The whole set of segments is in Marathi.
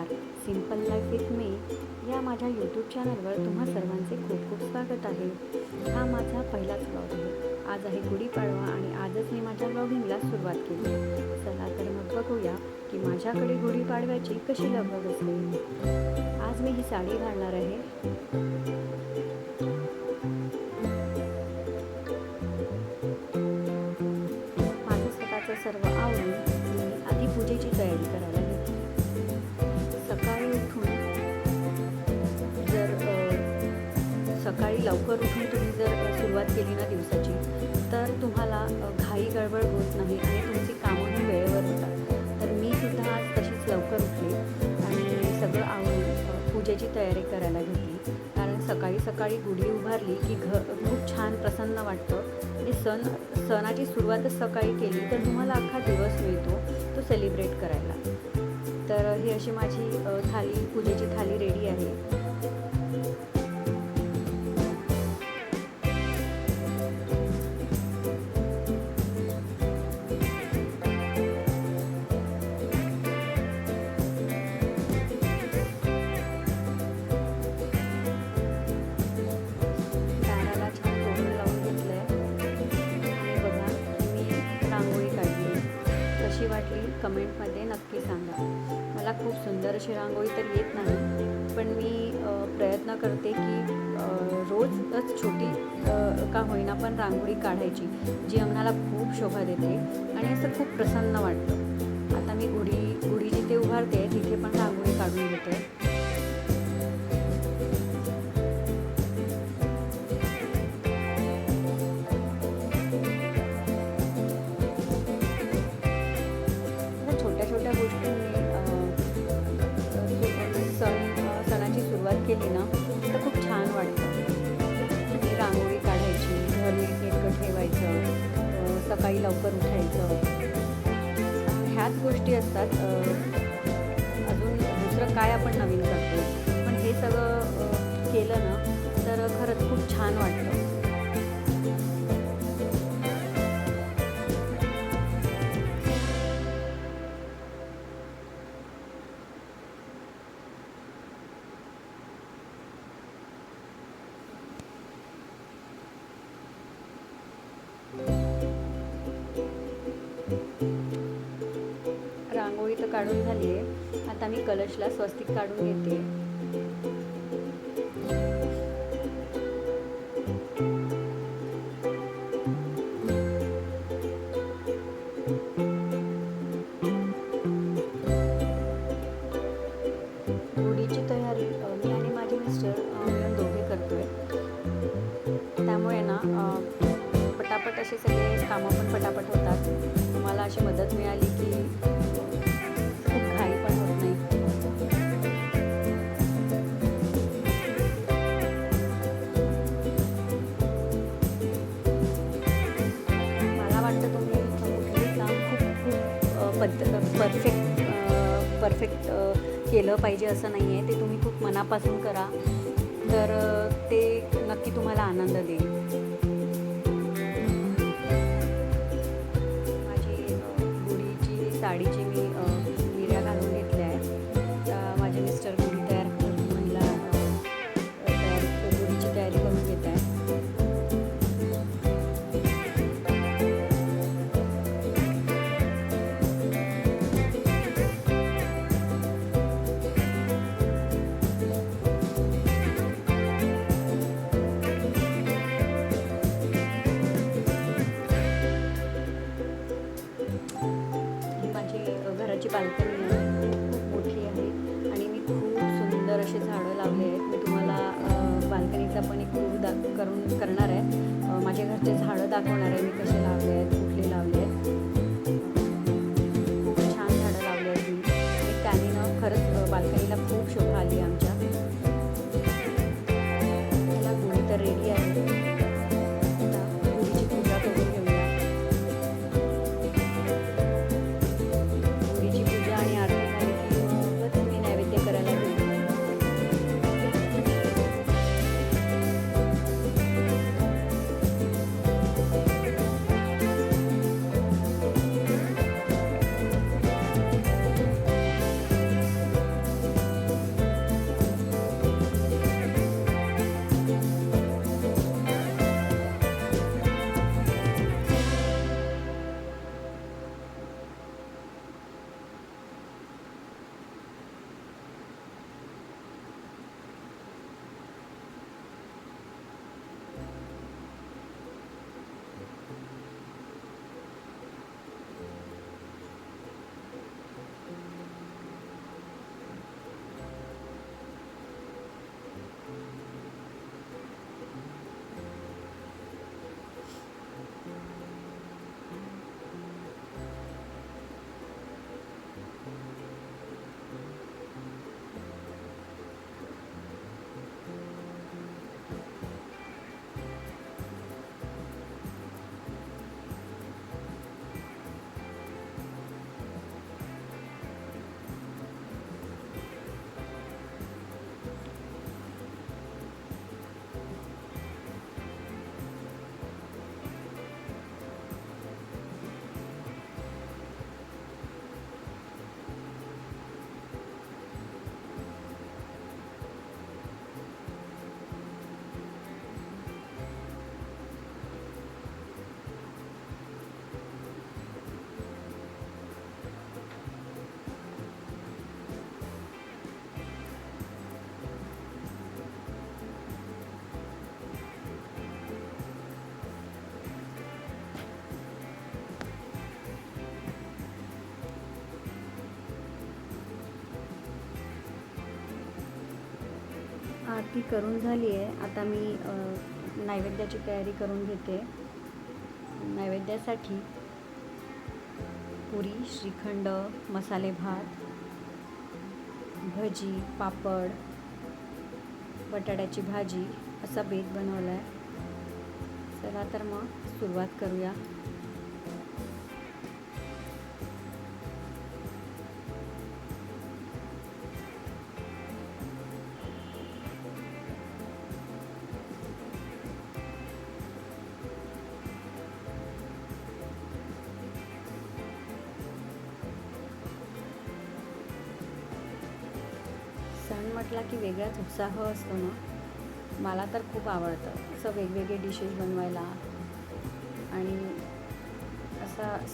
नमस्कार. सिंपल लाईफ विथ मी या माझ्या यूट्यूब चॅनलवर तुम्हा सर्वांचे खूप खूप स्वागत आहे. हा माझा पहिलाच व्लॉग आहे. आज आहे गुढीपाडवा आणि आजच मी माझ्या व्लॉगिंगला सुरुवात केली. चला तर मग बघूया की माझ्याकडे गुढीपाडव्याची कशी लगबग असते. आज मी ही साडी घालणार आहे. माझं स्वतःचं सर्व आवरून मी आधी पूजेची तयारी करायला घेतली. सकाळी उठून सकाळी लवकर उठून तुम्ही जर सुरुवात केली ना दिवसाची, तर तुम्हाला घाई गडबड होत नाही आणि तुमची कामंही वेळेवर होतात. तर मी सुद्धा आज तशीच लवकर उठली आणि सगळं आवरून पूजेची तयारी करायला घेतली. कारण सकाळी सकाळी गुढी उभारली की खूप छान प्रसन्न वाटतं. म्हणजे सणाची सुरुवातच सकाळी केली तर तुम्हाला अख्खा दिवस मिळतो तो सेलिब्रेट करायला. तर ही अशी माझी पूजेची थाली रेडी आहे. दाराला छान तोरण लावून घेतलं आहे आणि बघा मी रांगोळी काढली. कशी वाटली कमेंटमध्ये नक्की सांगा. मला खूप सुंदर अशी रांगोळी तर येत नाही, पण मी प्रयत्न करते की रोजच छोटी का होईना पण रांगोळी काढायची, जी अंगणाला खूप शोभा देते आणि असं खूप प्रसन्न वाटतं. आता मी गुढी जिथे उभारते तिथे पण रांगोळी काढून घेते. छोट्या छोट्या गोष्टींनी सणाची सुरुवात केली ना तर खूप छान वाटतं. रांगोळी काढायची, घर नीटनेटकं ठेवायचं, सकाळी लवकर उठायचं, ह्याच गोष्टी असतात. अजून दुसरं काय आपण नवीन करतो, पण हे सगळं केलं ना तर खरंच खूप छान वाटतं. रांगोळी तर काढून झाली आहे. आता मी कलशला स्वस्तिक काढून घेते. गुढीची तयारी मी आणि माझे मिस्टर मिळून दोघे करतोय. त्यामुळे ना पटापट असे सगळे कामं पण पटापट होतात. तुम्हाला अशी मदत मिळाली की खूप घाई पण होत नाही. मला वाटतं तुम्ही कुठलंही काम खूप परफेक्ट केलं पाहिजे असं नाही आहे. ते तुम्ही खूप मनापासून करा तर ते नक्की तुम्हाला आनंद देईल. साडीची मी निर्या घालून घेतल्या आहे. माझे मिस्टर गुढी तयार महिला गुढीची तयारी करून घेत आहे. घराची बाल्कनी आहे, खूप मोठी आहे आणि मी खूप सुंदर असे झाडं लावले आहेत. मी तुम्हाला बाल्कनीचा पण एक टूर करणार आहे. माझ्या घरचे झाडं दाखवणार आहे, मी कसे लावले आहेत, कुठले लावले आहेत. खूप छान झाडं लावले आहेत मी आणि त्याने ना खरंच बाल्कनीला खूप शोभा आली आमच्या. मला गुढी तर रेडी आहे. गुढीची पूजा करून घेऊया. आणि आरती झाली की मगच मी नैवेद्य करायला गेले. आरती करून झाली आहे. आता मी नैवेद्याची तयारी करून घेते. नैवेद्यासाठी पुरी, श्रीखंड, मसाले भात, भजी, पापड, बटाट्याची भाजी असा बेत बनवला आहे. चला तर मग सुरुवात करूया. सण म्हटला की वेगळाच उत्साह असतो ना. मला तर खूप आवडतं असं वेगवेगळे डिशेस बनवायला आणि असं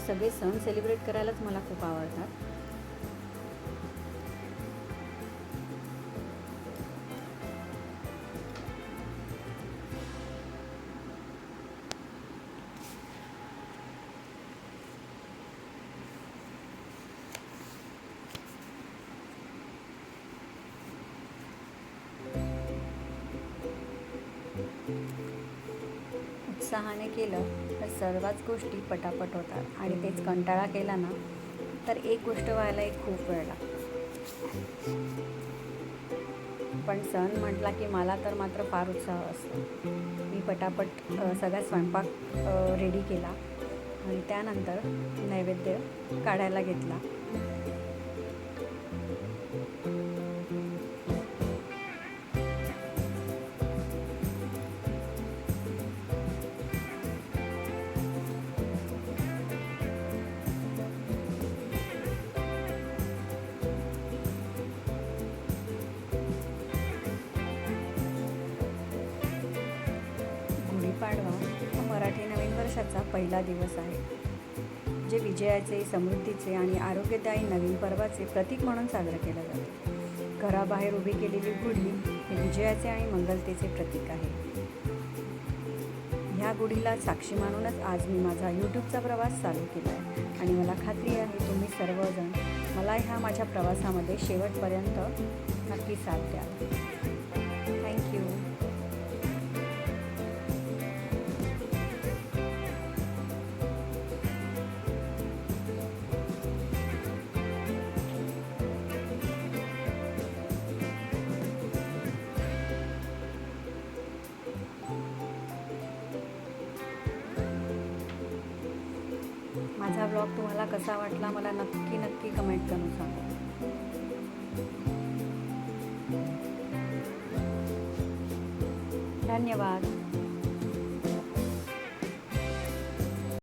सगळे सण सेलिब्रेट करायलाच मला खूप आवडतात. उत्साहाने केलं तर सर्वच गोष्टी पटापट होतात आणि तेच कंटाळा केला ना तर एक गोष्ट व्हायला खूप वेळ लागतो. पण सण म्हटला की मला तर मात्र फार उत्साह असतो. मी पटापट सगळा स्वयंपाक रेडी केला आणि त्यानंतर नैवेद्य काढायला घेतला. गुढीपाडवा हा मराठी नवीन वर्षाचा पहिला दिवस आहे, जे विजयाचे, समृद्धीचे आणि आरोग्यदायी नवीन पर्वाचे प्रतीक म्हणून साजरे केले जाते. घराबाहेर उभी केलेली गुढी हे विजयाचे आणि मंगलतेचे प्रतीक आहे. ह्या गुढीला साक्षी मानूनच आज मी माझा यूट्यूबचा प्रवास चालू केला आहे आणि मला खात्री आहे तुम्ही सर्वजण मला ह्या माझ्या प्रवासामध्ये शेवटपर्यंत नक्की साथ द्याल. थँक्यू. माझा ब्लॉग तुम्हाला कसा वाटला मला नक्की कमेंट करून सांगा. धन्यवाद.